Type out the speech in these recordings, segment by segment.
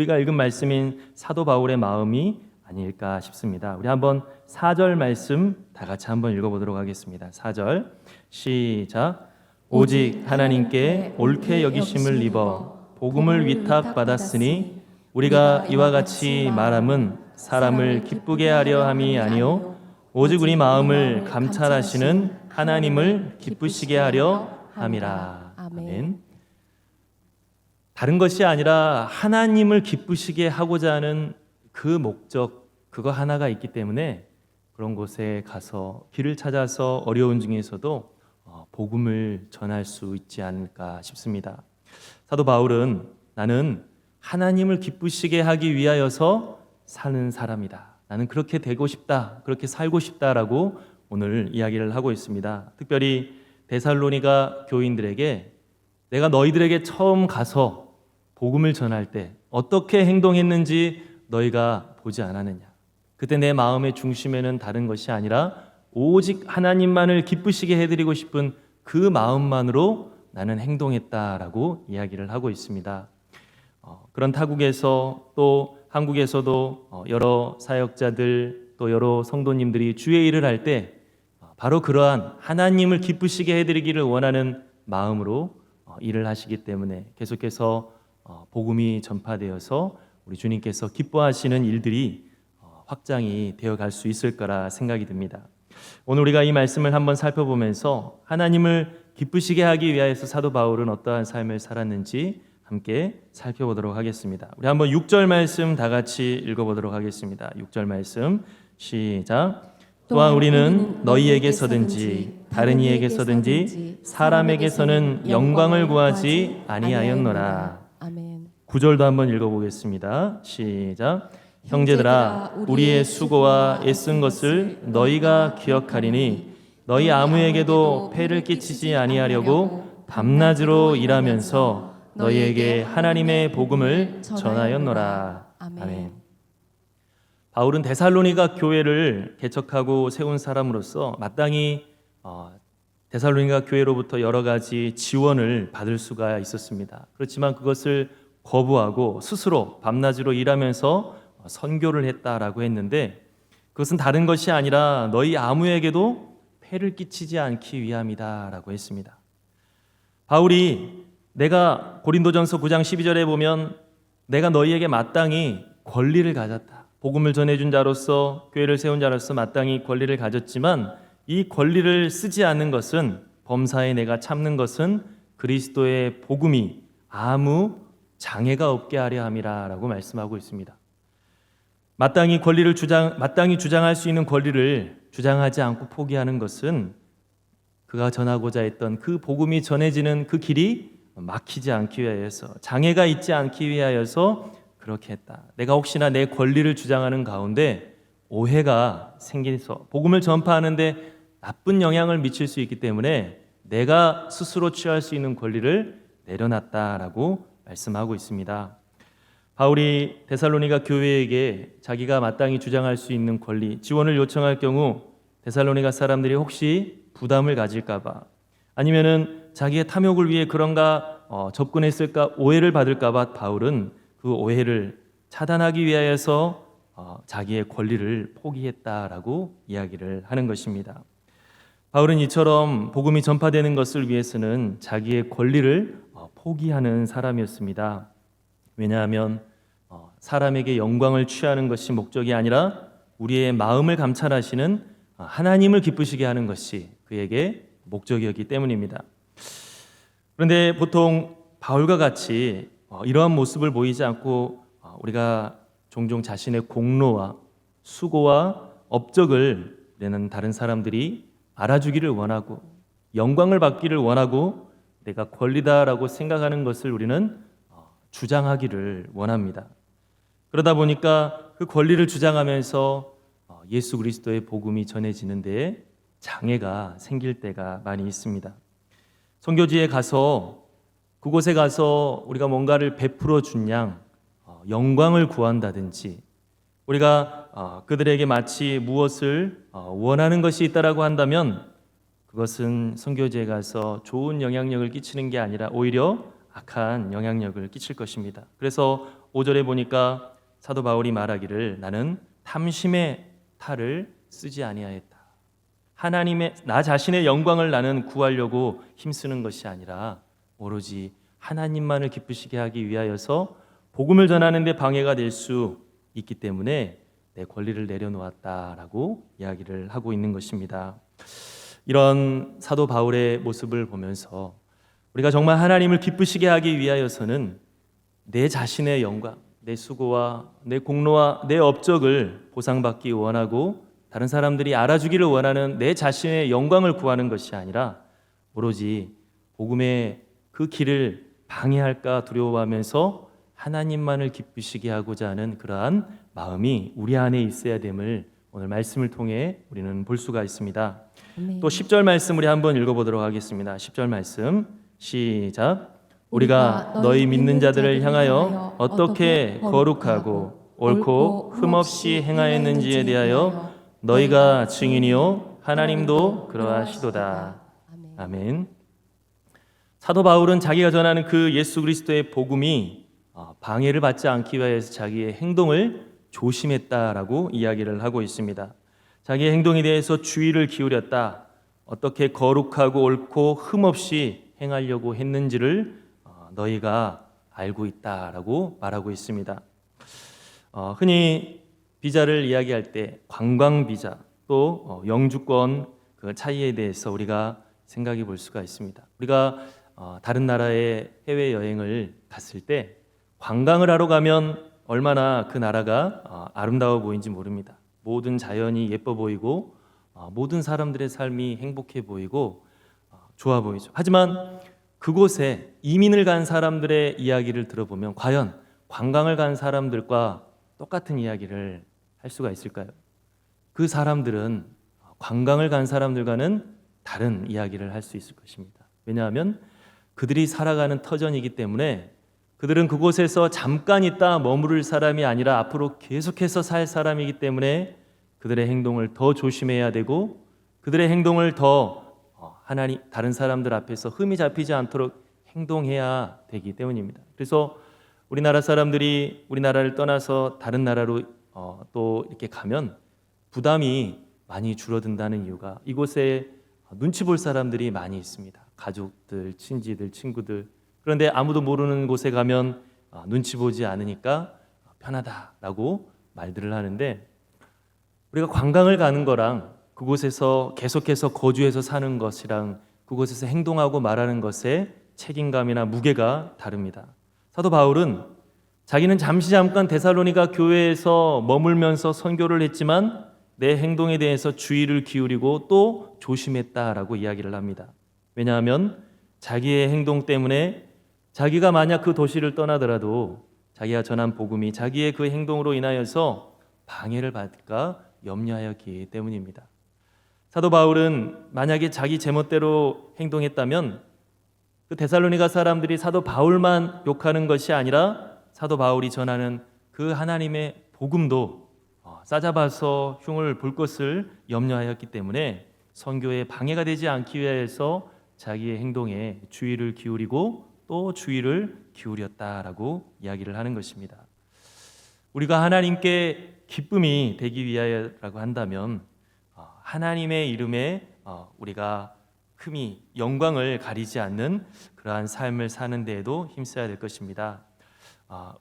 우리가 읽은 말씀인 사도 바울의 마음이 아닐까 싶습니다. 우리 한번 4절 말씀 다 같이 한번 읽어보도록 하겠습니다. 4절 시작. 오직 하나님께 옳게 여기심을 입어 복음을 위탁받았으니 우리가 이와 같이 말함은 사람을 기쁘게 하려 함이 아니요 오직 우리 마음을 감찰하시는 하나님을 기쁘시게 하려 함이라. 아멘. 다른 것이 아니라 하나님을 기쁘시게 하고자 하는 그 목적, 그거 하나가 있기 때문에 그런 곳에 가서 길을 찾아서 어려운 중에서도 복음을 전할 수 있지 않을까 싶습니다. 사도 바울은 나는 하나님을 기쁘시게 하기 위하여서 사는 사람이다. 나는 그렇게 되고 싶다. 그렇게 살고 싶다라고 오늘 이야기를 하고 있습니다. 특별히 데살로니가 교인들에게 내가 너희들에게 처음 가서 복음을 전할 때 어떻게 행동했는지 너희가 보지 않았느냐. 그때 내 마음의 중심에는 다른 것이 아니라 오직 하나님만을 기쁘시게 해드리고 싶은 그 마음만으로 나는 행동했다라고 이야기를 하고 있습니다. 그런 타국에서 또 한국에서도 여러 사역자들 또 여러 성도님들이 주의 일을 할 때 바로 그러한 하나님을 기쁘시게 해드리기를 원하는 마음으로 일을 하시기 때문에 계속해서 복음이 전파되어서 우리 주님께서 기뻐하시는 일들이 확장이 되어갈 수 있을 거라 생각이 듭니다. 오늘 우리가 이 말씀을 한번 살펴보면서 하나님을 기쁘시게 하기 위하여서 사도 바울은 어떠한 삶을 살았는지 함께 살펴보도록 하겠습니다. 우리 한번 6절 말씀 다 같이 읽어보도록 하겠습니다. 6절 말씀 시작. 또한 우리는 너희에게서든지 다른 이에게서든지 사람에게서는 영광을 구하지 아니하였노라. 아멘. 9절도 한번 읽어보겠습니다. 시작. 형제들아 우리의 수고와 애쓴 것을 너희가 기억하리니 너희 아무에게도 폐를 끼치지 아니하려고 밤낮으로 일하면서 너희에게 하나님의 복음을 전하였노라. 아멘. 바울은 데살로니가 교회를 개척하고 세운 사람으로서 마땅히 데살로니가 교회로부터 여러 가지 지원을 받을 수가 있었습니다. 그렇지만 그것을 거부하고 스스로 밤낮으로 일하면서 선교를 했다라고 했는데 그것은 다른 것이 아니라 너희 아무에게도 폐를 끼치지 않기 위함이다라고 했습니다. 바울이 내가 고린도전서 9장 12절에 보면 내가 너희에게 마땅히 권리를 가졌다. 복음을 전해준 자로서 교회를 세운 자로서 마땅히 권리를 가졌지만 이 권리를 쓰지 않는 것은 범사에 내가 참는 것은 그리스도의 복음이 아무 장애가 없게 하려 함이라라고 말씀하고 있습니다. 마땅히 주장할 수 있는 권리를 주장하지 않고 포기하는 것은 그가 전하고자 했던 그 복음이 전해지는 그 길이 막히지 않기 위하여서 장애가 있지 않기 위하여서 그렇게 했다. 내가 혹시나 내 권리를 주장하는 가운데 오해가 생겨서 복음을 전파하는데 나쁜 영향을 미칠 수 있기 때문에 내가 스스로 취할 수 있는 권리를 내려놨다라고 말씀하고 있습니다. 바울이 데살로니가 교회에게 자기가 마땅히 주장할 수 있는 권리, 지원을 요청할 경우 데살로니가 사람들이 혹시 부담을 가질까 봐 아니면은 자기의 탐욕을 위해 그런가 접근했을까 오해를 받을까 봐 바울은 그 오해를 차단하기 위하여서 자기의 권리를 포기했다라고 이야기를 하는 것입니다. 바울은 이처럼 복음이 전파되는 것을 위해서는 자기의 권리를 포기하는 사람이었습니다. 왜냐하면 사람에게 영광을 취하는 것이 목적이 아니라 우리의 마음을 감찰하시는 하나님을 기쁘시게 하는 것이 그에게 목적이었기 때문입니다. 그런데 보통 바울과 같이 이러한 모습을 보이지 않고 우리가 종종 자신의 공로와 수고와 업적을 우리는 다른 사람들이 알아주기를 원하고 영광을 받기를 원하고 내가 권리다라고 생각하는 것을 우리는 주장하기를 원합니다. 그러다 보니까 그 권리를 주장하면서 예수 그리스도의 복음이 전해지는 데에 장애가 생길 때가 많이 있습니다. 선교지에 가서 그곳에 가서 우리가 뭔가를 베풀어 준 양 영광을 구한다든지 우리가 그들에게 마치 무엇을 원하는 것이 있다라고 한다면 그것은 선교지에 가서 좋은 영향력을 끼치는 게 아니라 오히려 악한 영향력을 끼칠 것입니다. 그래서 5절에 보니까 사도 바울이 말하기를 나는 탐심의 탈을 쓰지 아니하였다. 하나님의 나 자신의 영광을 나는 구하려고 힘쓰는 것이 아니라 오로지 하나님만을 기쁘시게 하기 위하여서 복음을 전하는 데 방해가 될 수 있기 때문에 내 권리를 내려놓았다라고 이야기를 하고 있는 것입니다. 이런 사도 바울의 모습을 보면서 우리가 정말 하나님을 기쁘시게 하기 위하여서는 내 자신의 영광, 내 수고와 내 공로와 내 업적을 보상받기 원하고 다른 사람들이 알아주기를 원하는 내 자신의 영광을 구하는 것이 아니라 오로지 복음의 그 길을 방해할까 두려워하면서 하나님만을 기쁘시게 하고자 하는 그러한 마음이 우리 안에 있어야 됨을 오늘 말씀을 통해 우리는 볼 수가 있습니다. 또 10절 말씀 우리 한번 읽어보도록 하겠습니다. 10절 말씀 시작. 우리가 너희 믿는 자들을 향하여 어떻게 거룩하고 옳고 흠없이 행하였는지에 대하여 너희가 증인이요 하나님도 그러하시도다. 아멘. 사도 바울은 자기가 전하는 그 예수 그리스도의 복음이 방해를 받지 않기 위해서 자기의 행동을 조심했다라고 이야기를 하고 있습니다. 자기의 행동에 대해서 주의를 기울였다. 어떻게 거룩하고 옳고 흠없이 행하려고 했는지를 너희가 알고 있다라고 말하고 있습니다. 흔히 비자를 이야기할 때 관광 비자 또 영주권 그 차이에 대해서 우리가 생각해 볼 수가 있습니다. 우리가 다른 나라에 해외 여행을 갔을 때 관광을 하러 가면 얼마나 그 나라가 아름다워 보이는지 모릅니다. 모든 자연이 예뻐 보이고 모든 사람들의 삶이 행복해 보이고 좋아 보이죠. 하지만 그곳에 이민을 간 사람들의 이야기를 들어보면 과연 관광을 간 사람들과 똑같은 이야기를 할 수가 있을까요? 그 사람들은 관광을 간 사람들과는 다른 이야기를 할 수 있을 것입니다. 왜냐하면 그들이 살아가는 터전이기 때문에 그들은 그곳에서 잠깐 있다 머무를 사람이 아니라 앞으로 계속해서 살 사람이기 때문에 그들의 행동을 더 조심해야 되고 그들의 행동을 더 하나님 다른 사람들 앞에서 흠이 잡히지 않도록 행동해야 되기 때문입니다. 그래서 우리나라 사람들이 우리나라를 떠나서 다른 나라로 또 이렇게 가면 부담이 많이 줄어든다는 이유가 이곳에 눈치 볼 사람들이 많이 있습니다. 가족들, 친지들, 친구들. 그런데 아무도 모르는 곳에 가면 눈치 보지 않으니까 편하다라고 말들을 하는데 우리가 관광을 가는 거랑 그곳에서 계속해서 거주해서 사는 것이랑 그곳에서 행동하고 말하는 것의 책임감이나 무게가 다릅니다. 사도 바울은 자기는 잠깐 데살로니가 교회에서 머물면서 선교를 했지만 내 행동에 대해서 주의를 기울이고 또 조심했다라고 이야기를 합니다. 왜냐하면 자기의 행동 때문에 자기가 만약 그 도시를 떠나더라도 자기가 전한 복음이 자기의 그 행동으로 인하여서 방해를 받을까 염려하였기 때문입니다. 사도 바울은 만약에 자기 제멋대로 행동했다면 그 데살로니가 사람들이 사도 바울만 욕하는 것이 아니라 사도 바울이 전하는 그 하나님의 복음도 싸잡아서 흉을 볼 것을 염려하였기 때문에 선교에 방해가 되지 않기 위해서 자기의 행동에 주의를 기울이고 또 주의를 기울였다라고 이야기를 하는 것입니다. 우리가 하나님께 기쁨이 되기 위하여라고 한다면 하나님의 이름에 우리가 흠이 영광을 가리지 않는 그러한 삶을 사는 데에도 힘써야 될 것입니다.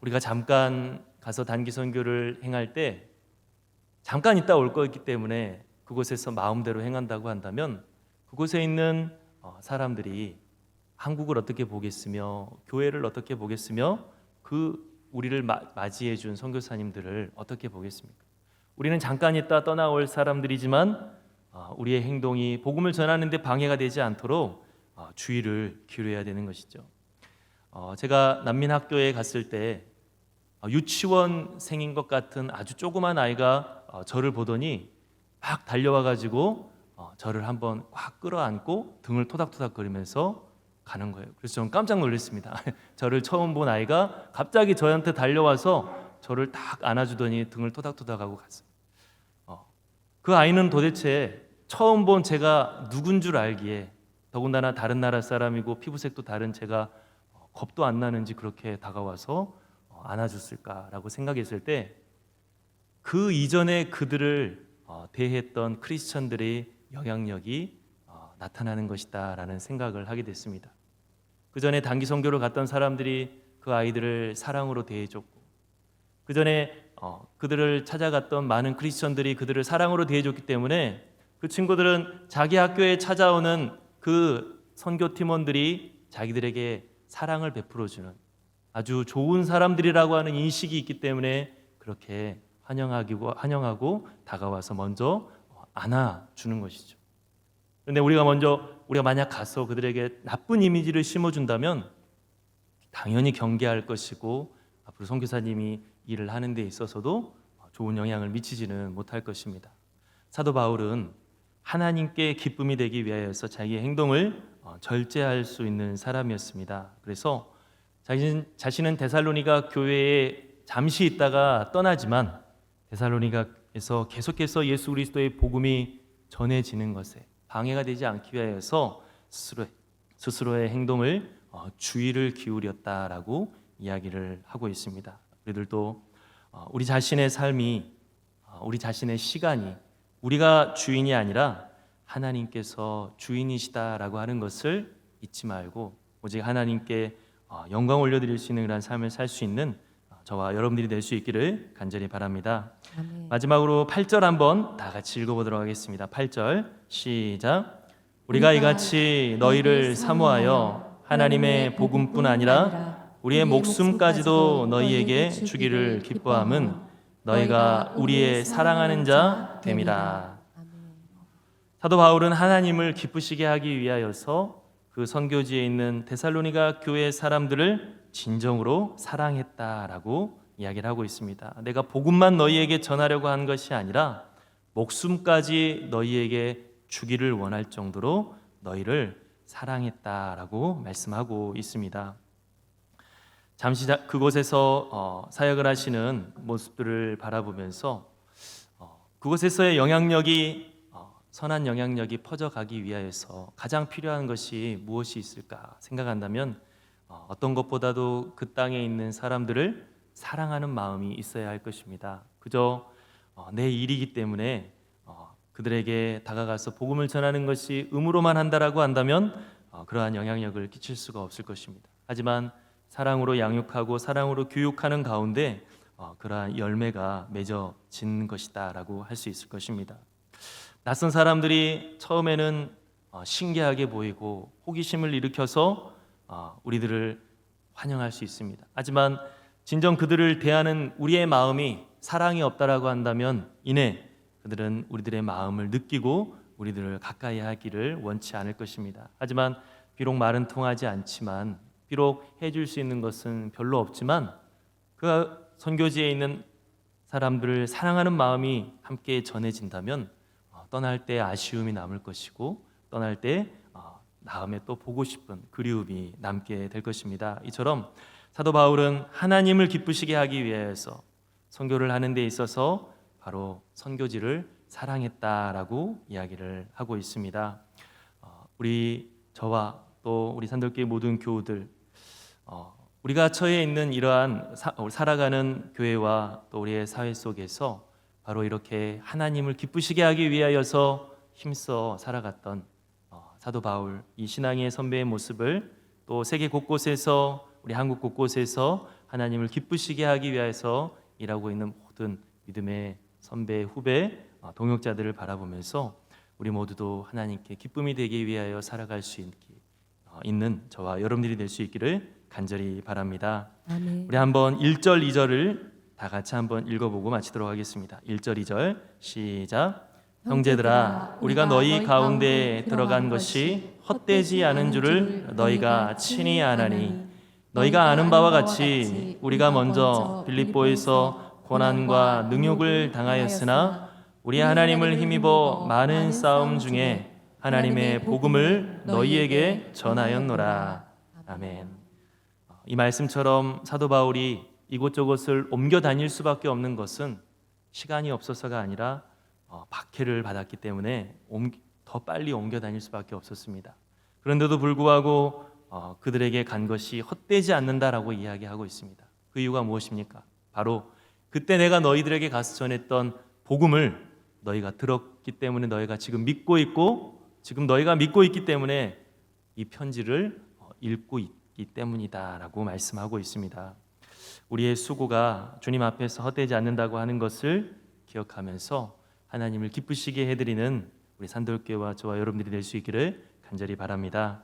우리가 잠깐 가서 단기 선교를 행할 때 잠깐 있다 올 거기 때문에 그곳에서 마음대로 행한다고 한다면 그곳에 있는 사람들이 한국을 어떻게 보겠으며 교회를 어떻게 보겠으며 그 우리를 맞이해 준 선교사님들을 어떻게 보겠습니까? 우리는 잠깐 있다 떠나올 사람들이지만 우리의 행동이 복음을 전하는 데 방해가 되지 않도록 주의를 기울여야 되는 것이죠. 제가 난민학교에 갔을 때 유치원생인 것 같은 아주 조그만 아이가 저를 보더니 막 달려와 가지고 저를 한번 꽉 끌어안고 등을 토닥토닥 거리면서 가는 거예요. 그래서 저는 깜짝 놀랐습니다. 저를 처음 본 아이가 갑자기 저한테 달려와서 저를 딱 안아주더니 등을 토닥토닥하고 갔어요. 그 아이는 도대체 처음 본 제가 누군 줄 알기에 더군다나 다른 나라 사람이고 피부색도 다른 제가 겁도 안 나는지 그렇게 다가와서 안아줬을까라고 생각했을 때 그 이전에 그들을 대했던 크리스천들의 영향력이 나타나는 것이다라는 생각을 하게 됐습니다. 그 전에 단기 선교를 갔던 사람들이 그 아이들을 사랑으로 대해줬고, 그 전에 그들을 찾아갔던 많은 크리스천들이 그들을 사랑으로 대해줬기 때문에 그 친구들은 자기 학교에 찾아오는 그 선교 팀원들이 자기들에게 사랑을 베풀어주는 아주 좋은 사람들이라고 하는 인식이 있기 때문에 그렇게 환영하고 다가와서 먼저 안아주는 것이죠. 그런데 우리가 만약 가서 그들에게 나쁜 이미지를 심어준다면 당연히 경계할 것이고, 앞으로 선교사님이 일을 하는 데 있어서도 좋은 영향을 미치지는 못할 것입니다. 사도 바울은 하나님께 기쁨이 되기 위하여서 자기의 행동을 절제할 수 있는 사람이었습니다. 그래서 자신은 데살로니가 교회에 잠시 있다가 떠나지만 데살로니가에서 계속해서 예수 그리스도의 복음이 전해지는 것에 방해가 되지 않기 위하여서 스스로의 행동을 주의를 기울였다라고 이야기를 하고 있습니다. 우리들도 우리 자신의 삶이, 우리 자신의 시간이 우리가 주인이 아니라 하나님께서 주인이시다라고 하는 것을 잊지 말고 오직 하나님께 영광 올려드릴 수 있는 그런 삶을 살 수 있는 저와 여러분들이 될 수 있기를 간절히 바랍니다. 아멘. 마지막으로 8절 한번 다 같이 읽어보도록 하겠습니다. 8절 시작. 우리가 이같이 너희를 사모하여 하나님의 복음뿐 아니라 우리의 목숨까지도 너희에게 주기를 기뻐함은 너희가 우리의 사랑하는 자 됨이라. 사도 바울은 하나님을 기쁘시게 하기 위하여서 그 선교지에 있는 데살로니가 교회 사람들을 진정으로 사랑했다라고 이야기를 하고 있습니다. 내가 복음만 너희에게 전하려고 한 것이 아니라 목숨까지 너희에게 주기를 원할 정도로 너희를 사랑했다라고 말씀하고 있습니다. 잠시 그곳에서 사역을 하시는 모습들을 바라보면서 그곳에서의 선한 영향력이 퍼져가기 위하여서 가장 필요한 것이 무엇이 있을까 생각한다면 어떤 것보다도 그 땅에 있는 사람들을 사랑하는 마음이 있어야 할 것입니다. 그저 내 일이기 때문에 그들에게 다가가서 복음을 전하는 것이 의무로만 한다라고 한다면 그러한 영향력을 끼칠 수가 없을 것입니다. 하지만 사랑으로 양육하고 사랑으로 교육하는 가운데 그러한 열매가 맺어진 것이다라고 할 수 있을 것입니다. 낯선 사람들이 처음에는 신기하게 보이고 호기심을 일으켜서 우리들을 환영할 수 있습니다. 하지만 진정 그들을 대하는 우리의 마음이 사랑이 없다라고 한다면 이내 그들은 우리들의 마음을 느끼고 우리들을 가까이 하기를 원치 않을 것입니다. 하지만 비록 말은 통하지 않지만, 비록 해줄 수 있는 것은 별로 없지만 그 선교지에 있는 사람들을 사랑하는 마음이 함께 전해진다면 떠날 때 아쉬움이 남을 것이고, 떠날 때 다음에 또 보고 싶은 그리움이 남게 될 것입니다. 이처럼 사도 바울은 하나님을 기쁘시게 하기 위해서 선교를 하는 데 있어서 바로 선교지를 사랑했다라고 이야기를 하고 있습니다. 저와 또 우리 산돌교회 모든 교우들, 우리가 처해 있는 이러한 살아가는 교회와 또 우리의 사회 속에서 바로 이렇게 하나님을 기쁘시게 하기 위하여서 힘써 살아갔던 사도 바울, 이 신앙의 선배의 모습을 또 세계 곳곳에서, 우리 한국 곳곳에서 하나님을 기쁘시게 하기 위해서 일하고 있는 모든 믿음의 선배, 후배, 동역자들을 바라보면서 우리 모두도 하나님께 기쁨이 되기 위하여 살아갈 수 있는 저와 여러분들이 될 수 있기를 간절히 바랍니다. 아멘. 우리 한번 1절, 2절을 다 같이 한번 읽어보고 마치도록 하겠습니다. 1절, 2절 시작. 형제들아, 우리가 너희 가운데 들어간 것이 헛되지 않은 줄을 너희가 친히 아나니, 너희가 아는 바와 같이 우리가 먼저 빌립보에서 고난과 능욕을 당하였으나 우리 하나님을 힘입어 많은 싸움 중에 하나님의 복음을 너희에게 전하였노라. 아멘. 이 말씀처럼 사도 바울이 이곳저곳을 옮겨 다닐 수밖에 없는 것은 시간이 없어서가 아니라 박해를 받았기 때문에 더 빨리 옮겨 다닐 수밖에 없었습니다. 그런데도 불구하고 그들에게 간 것이 헛되지 않는다라고 이야기하고 있습니다. 그 이유가 무엇입니까? 바로 그때 내가 너희들에게 가서 전했던 복음을 너희가 들었기 때문에 너희가 지금 믿고 있고 지금 너희가 믿고 있기 때문에 이 편지를 읽고 있기 때문이다라고 말씀하고 있습니다. 우리의 수고가 주님 앞에서 헛되지 않는다고 하는 것을 기억하면서 하나님을 기쁘시게 해드리는 우리 산돌교회와 저와 여러분들이 될 수 있기를 간절히 바랍니다.